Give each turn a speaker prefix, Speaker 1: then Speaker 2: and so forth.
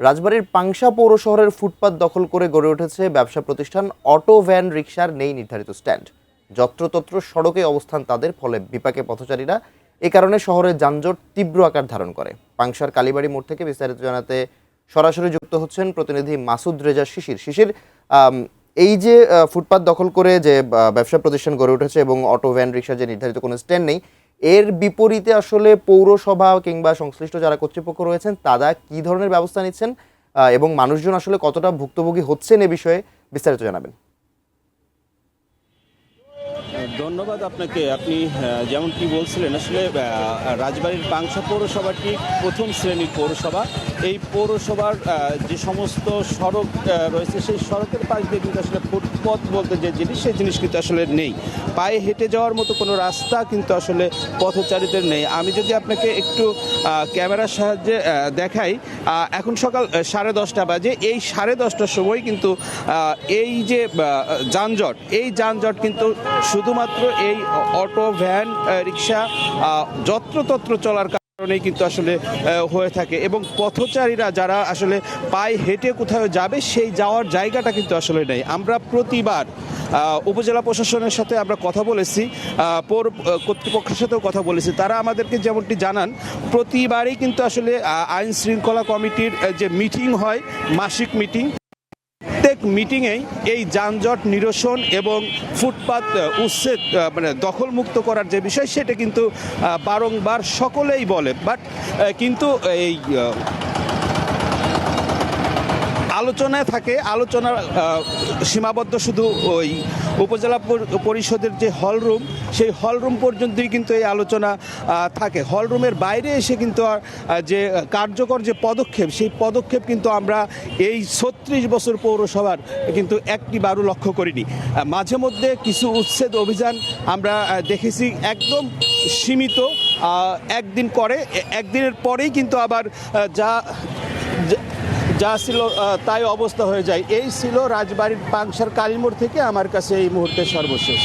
Speaker 1: রাজবাড়ীর পাংশা পৌর শহরের ফুটপাত দখল করে গড়ে উঠেছে ব্যবসা প্রতিষ্ঠান অটো ভ্যান রিকশার নেই নির্ধারিত স্ট্যান্ড। যত্রতত্র সড়কে অবস্থান তাদের, ফলে বিপাকে পথচারীরা। এ কারণে শহরের যানজট তীব্র আকার ধারণ করে। পাংশার কালীবাড়ি মোড় থেকে বিস্তারিত জানাতে সরাসরি যুক্ত হচ্ছেন প্রতিনিধি মাসুদ রেজা শিশির। এই যে ফুটপাত দখল করে যে ব্যবসা প্রতিষ্ঠান গড়ে উঠেছে এবং অটো ভ্যান রিকশার যে নির্ধারিত কোনো স্ট্যান্ড নেই, এর বিপরীতে আসলে পৌরসভা কিংবা সংশ্লিষ্ট যারা কর্তৃপক্ষ রয়েছেন তারা কি ধরনের ব্যবস্থা নিচ্ছেন এবং মানুষজন আসলে কতটা ভুক্তভোগী হচ্ছেন এ বিষয়ে বিস্তারিত জানাবেন।
Speaker 2: ধন্যবাদ আপনাকে। আপনি যেমনটি বলছিলেন, আসলে রাজবাড়ীর পাংশা পৌরসভাটি প্রথম শ্রেণীর পৌরসভা। এই পৌরসভার যে সমস্ত সড়ক রয়েছে সেই সড়কের পাশ দিয়ে কিন্তু আসলে ফুটপথ বলতে যে জিনিস, সেই জিনিস কিন্তু আসলে নেই। পায়ে হেঁটে যাওয়ার মতো কোনো রাস্তা কিন্তু আসলে পথচারীদের নেই। আমি যদি আপনাকে একটু ক্যামেরার সাহায্যে দেখাই, এখন সকাল 10:30 বাজে। এই 10:30টার সময় কিন্তু এই যে যানজট, এই যানজট কিন্তু শুধুমাত্র এই অটো ভ্যান রিক্সা যত্রতত্র চলার কারণেই কিন্তু আসলে হয়ে থাকে, এবং পথচারীরা যারা আসলে পায়ে হেঁটে কোথাও যাবে সেই যাওয়ার জায়গাটা কিন্তু আসলে নেই। আমরা প্রতিবার উপজেলা প্রশাসনের সাথে আমরা কথা বলেছি, পৌর কর্তৃপক্ষের সাথেও কথা বলেছি। তারা আমাদেরকে যেমনটি জানান, প্রতিবারই কিন্তু আসলে আইন শৃঙ্খলা কমিটির যে মিটিং হয়, মাসিক মিটিং, প্রত্যেক মিটিংয়েই এই যানজট নিরসন এবং ফুটপাত উচ্ছেদ মানে দখলমুক্ত করার যে বিষয়, সেটা কিন্তু বারংবার সকলেই বলে। বাট কিন্তু এই আলোচনায় থাকে, আলোচনা সীমাবদ্ধ শুধু ওই উপজেলা পরিষদের যে হলরুম, সেই হলরুম পর্যন্তই কিন্তু এই আলোচনা থাকে। হলরুমের বাইরে এসে কিন্তু যে কার্যকর যে পদক্ষেপ, সেই পদক্ষেপ কিন্তু আমরা এই 36 বছর পৌরসভার কিন্তু একটিবারও লক্ষ্য করিনি। মাঝে মধ্যে কিছু উচ্ছেদ অভিযান আমরা দেখেছি, একদম সীমিত, একদিনের পরেই কিন্তু আবার যা ছিল তাই অবস্থা হয়ে যায়। এই ছিল রাজবাড়ীর পাংশার কালীমোড় থেকে আমার কাছে এই মুহূর্তে সর্বশেষ।